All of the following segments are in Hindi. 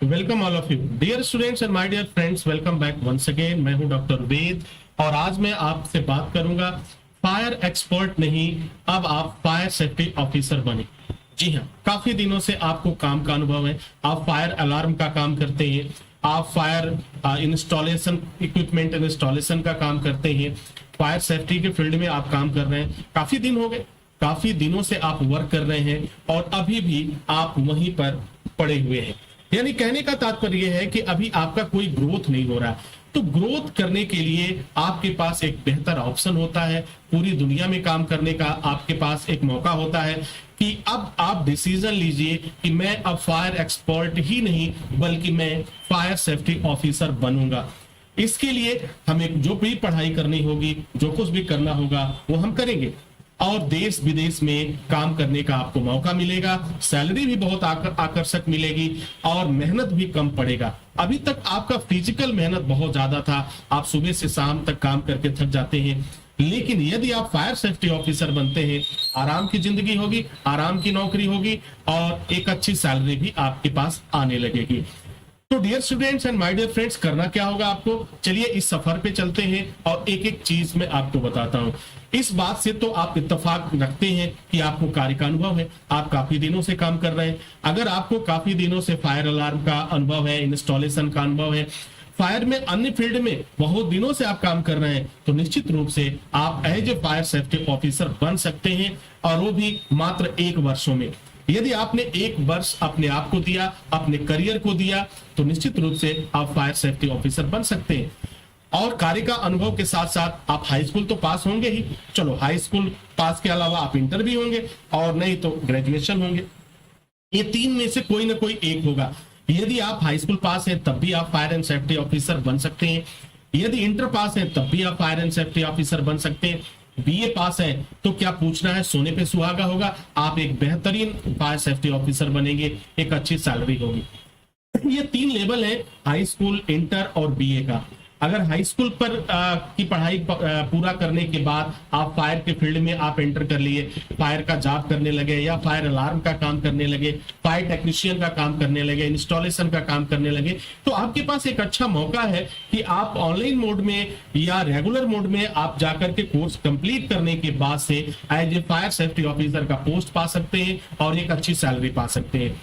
Welcome all of you dear students and my dear friends, welcome back once again. मैं हूं डॉक्टर वेद और आज मैं आपसे बात करूंगा फायर एक्सपर्ट नहीं, अब आप फायर सेफ्टी ऑफिसर बने। जी हाँ, काफी दिनों से आपको काम का अनुभव है, आप फायर अलार्म का काम करते हैं, आप फायर इंस्टॉलेशन इक्विपमेंट इंस्टॉलेशन का काम करते हैं, फायर सेफ्टी के फील्ड में आप काम कर रहे हैं। काफी दिन हो गए, काफी दिनों से आप वर्क कर रहे हैं और अभी भी आप वहीं पर पड़े हुए हैं। यानी कहने का तात्पर्य है कि अभी आपका कोई ग्रोथ नहीं हो रहा है। तो ग्रोथ करने के लिए आपके पास एक बेहतर ऑप्शन होता है, पूरी दुनिया में काम करने का आपके पास एक मौका होता है कि अब आप डिसीजन लीजिए कि मैं अब फायर एक्सपर्ट ही नहीं बल्कि मैं फायर सेफ्टी ऑफिसर बनूंगा। इसके लिए हमें जो भी पढ़ाई करनी होगी, जो कुछ भी करना होगा वो हम करेंगे और देश विदेश में काम करने का आपको मौका मिलेगा। सैलरी भी बहुत आकर्षक मिलेगी और मेहनत भी कम पड़ेगा। अभी तक आपका फिजिकल मेहनत बहुत ज्यादा था, आप सुबह से शाम तक काम करके थक जाते हैं, लेकिन यदि आप फायर सेफ्टी ऑफिसर बनते हैं, आराम की जिंदगी होगी, आराम की नौकरी होगी और एक अच्छी सैलरी भी आपके पास आने लगेगी। तो dear students and my dear friends, करना क्या होगा आपको, चलिए इस सफर पे चलते हैं और एक एक चीज मैं आपको बताता हूं। इस बात से तो आप इत्तेफाक रखते हैं कि आपको कार्य का अनुभव है, आप काफी दिनों से काम कर रहे हैं। अगर आपको काफी दिनों से फायर अलार्म का अनुभव है, इंस्टॉलेशन का अनुभव है, फायर में अन्य फील्ड में बहुत दिनों से आप काम कर रहे हैं, तो निश्चित रूप से आप as a fire safety officer बन सकते हैं और वो भी मात्र 1 वर्षों में। यदि आपने 1 वर्ष अपने आप को दिया, अपने करियर को दिया, तो निश्चित रूप से आप फायर सेफ्टी ऑफिसर बन सकते हैं। और कार्य का अनुभव के साथ साथ आप हाई स्कूल तो पास होंगे ही, चलो हाई स्कूल पास के अलावा आप इंटर भी होंगे और नहीं तो ग्रेजुएशन होंगे। ये 3 में से कोई ना कोई एक होगा। यदि आप हाई स्कूल पास हैं तब भी आप फायर एंड सेफ्टी ऑफिसर बन सकते हैं, यदि इंटर पास हैं तब भी आप फायर एंड सेफ्टी ऑफिसर बन सकते हैं, बीए पास है तो क्या पूछना है, सोने पे सुहागा होगा, आप एक बेहतरीन फायर सेफ्टी ऑफिसर बनेंगे, एक अच्छी सैलरी होगी। ये 3 लेवल है, हाई स्कूल, इंटर और बीए का। अगर हाई स्कूल पर की पढ़ाई पूरा करने के बाद आप फायर के फील्ड में आप एंटर कर लिए, फायर का जॉब करने लगे या फायर अलार्म का काम करने लगे, फायर टेक्नीशियन का काम करने लगे, इंस्टॉलेशन का काम करने लगे, तो आपके पास एक अच्छा मौका है कि आप ऑनलाइन मोड में या रेगुलर मोड में आप जाकर के कोर्स कंप्लीट करने के बाद से as a fire safety officer का पोस्ट पा सकते हैं और एक अच्छी सैलरी पा सकते हैं।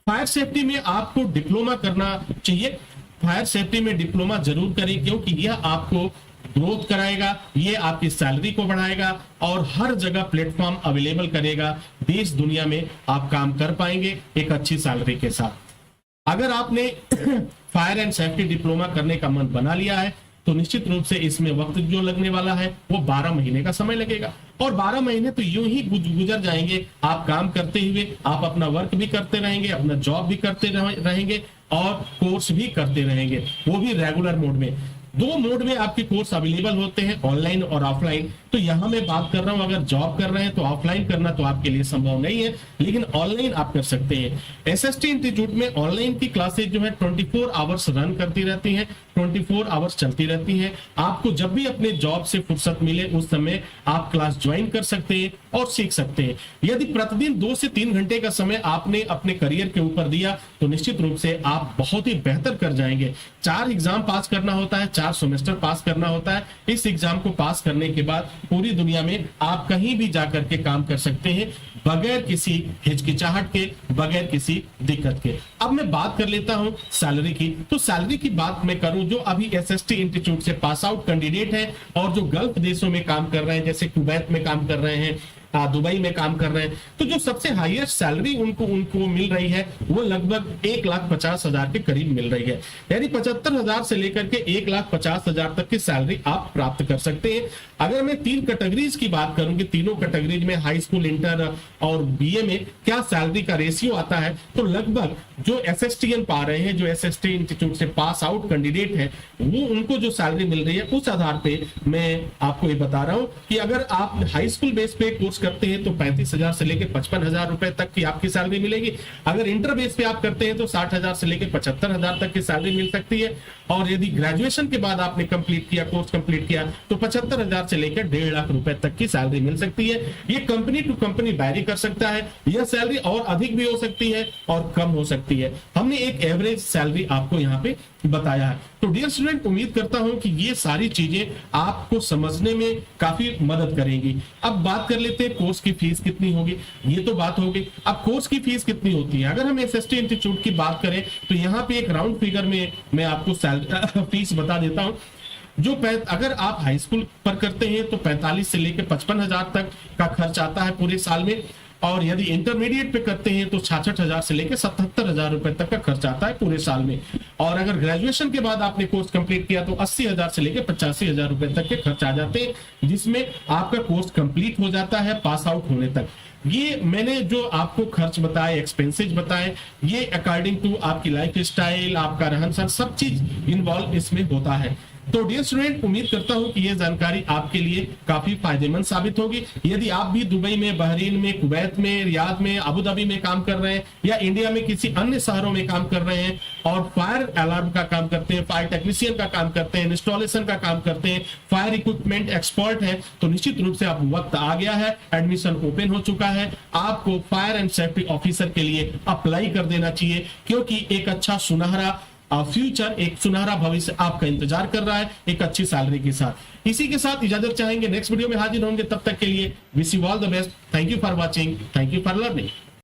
फायर सेफ्टी में आपको डिप्लोमा करना चाहिए, फायर सेफ्टी में डिप्लोमा जरूर करें क्योंकि यह आपको ग्रोथ कराएगा, ये आपकी सैलरी को बढ़ाएगा और हर जगह प्लेटफॉर्म अवेलेबल करेगा। देश दुनिया में आप काम कर पाएंगे एक अच्छी सैलरी के साथ। अगर आपने फायर एंड सेफ्टी डिप्लोमा करने का मन बना लिया है तो निश्चित रूप से इसमें वक्त जो लगने वाला है वो 12 महीने का समय लगेगा और 12 महीने तो यूं ही गुजर जाएंगे। आप काम करते हुए आप अपना वर्क भी करते रहेंगे, अपना जॉब भी करते रहेंगे और कोर्स भी करते रहेंगे, वो भी रेगुलर मोड में। 2 मोड में आपके कोर्स अवेलेबल होते हैं, ऑनलाइन और ऑफलाइन। तो यहां मैं बात कर रहा हूं, अगर जॉब कर रहे हैं तो ऑफलाइन करना तो आपके लिए संभव नहीं है, लेकिन ऑनलाइन आप कर सकते हैं। एसएसटी इंस्टीट्यूट में ऑनलाइन की क्लासेज जो है 24 आवर्स रन करती रहती हैं, 24 आवर्स चलती रहती हैं। आपको जब भी अपने जॉब से फुर्सत मिले उस समय आप क्लास ज्वाइन कर सकते हैं और सीख सकते हैं। यदि प्रतिदिन 2 से 3 घंटे का समय आपने अपने करियर के ऊपर दिया तो निश्चित रूप से आप बहुत ही बेहतर कर जाएंगे। 4 एग्जाम पास करना होता है, 4 सेमेस्टर पास करना होता है। इस एग्जाम को पास करने के बाद पूरी दुनिया में आप कहीं भी जाकर के काम कर सकते हैं बगैर किसी हिचकिचाहट के, बगैर किसी दिक्कत के। अब मैं बात कर लेता हूं सैलरी की। तो सैलरी की बात मैं करूं, जो अभी एसएसटी इंस्टीट्यूट से पास आउट कैंडिडेट हैं और जो गल्फ देशों में काम कर रहे हैं, जैसे कुवैत में काम कर रहे हैं, दुबई में काम कर रहे हैं, तो जो सबसे हाईएस्ट सैलरी उनको मिल रही है वो लगभग 1,50,000 के करीब मिल रही है। यानी 75,000 से लेकर के 1,50,000 तक की सैलरी आप प्राप्त कर सकते हैं। अगर मैं 3 कैटेगरीज की बात करूंगी, तीनों कैटेगरीज में हाई स्कूल, इंटर और बीए में क्या सैलरी का रेशियो आता है, तो लगभग जो एसएसटीएन पा रहे हैं, जो एसएसटी इंस्टीट्यूट से पास आउट कैंडिडेट है, वो उनको जो सैलरी मिल रही है उस आधार पे मैं आपको ये बता रहा हूं कि अगर आप हाई स्कूल बेस पे कोर्स कोर्स करते हैं तो 35,000 से लेकर 55,000 रुपए तक की आपकी सैलरी मिलेगी। अगर इंटर बेस पे आप करते हैं तो 60,000 से लेकर 75,000 तक की सैलरी मिल सकती है। और यदि ग्रेजुएशन के बाद आपने कंप्लीट किया, कोर्स कंप्लीट किया, तो 75,000 से लेकर 1.5 लाख रुपए तक की सैलरी मिल सकती है। ये कंपनी टू कंपनी वैरी कर सकता है, यह सैलरी और अधिक भी हो सकती है और कम हो सकती है। हमने एक एवरेज सैलरी आपको यहाँ पे बताया है। तो डियर स्टूडेंट, उम्मीद करता हूं कि ये सारी चीजें आपको समझने में काफी मदद करेंगी। अब बात कर लेते हैं कोर्स की फीस कितनी होगी। ये तो बात होगी, अब कोर्स की फीस कितनी होती है। अगर हम एसएसटी इंस्टीट्यूट की बात करें तो यहाँ पे एक राउंड फिगर में मैं आपको फीस बता देता हूं। जो अगर आप हाई स्कूल पर करते हैं तो 45 से लेकर 55,000 तक का खर्च आता है पूरे साल में, और यदि इंटरमीडिएट पे करते हैं तो 66,000 से लेकर 77,000 रुपए तक का खर्च आता है पूरे साल में। और अगर ग्रेजुएशन के बाद आपने कोर्स कंप्लीट किया तो 80,000 से लेकर 85,000 रुपए तक के खर्च आ जाते हैं, जिसमें आपका कोर्स कंप्लीट हो जाता है पास आउट होने तक। ये मैंने जो आपको खर्च बताए, एक्सपेंसेस बताए, ये अकॉर्डिंग टू आपकी लाइफ स्टाइल, आपका रहन सहन, सब चीज इन्वॉल्व इसमें होता है। तो डियर स्टूडेंट, उम्मीद करता हूं कि यह जानकारी आपके लिए काफी फायदेमंद साबित होगी। यदि आप भी दुबई में, बहरीन में, कुवैत में, रियाद में, अबू धाबी में काम कर रहे हैं या इंडिया में किसी अन्य शहरों में काम कर रहे हैं और फायर अलार्म का काम करते हैं, फायर टेक्नीशियन का काम करते हैं, इंस्टॉलेशन का काम करते हैं, फायर इक्विपमेंट एक्सपर्ट है, तो निश्चित रूप से आप वक्त आ गया है, एडमिशन ओपन हो चुका है, आपको फायर एंड सेफ्टी ऑफिसर के लिए अप्लाई कर देना चाहिए, क्योंकि एक अच्छा सुनहरा फ्यूचर, एक सुनहरा भविष्य आपका इंतजार कर रहा है एक अच्छी सैलरी के साथ। इसी के साथ इजाजत चाहेंगे, नेक्स्ट वीडियो में हाजिर होंगे, तब तक के लिए wish you all the best. Thank you for watching, thank you for learning.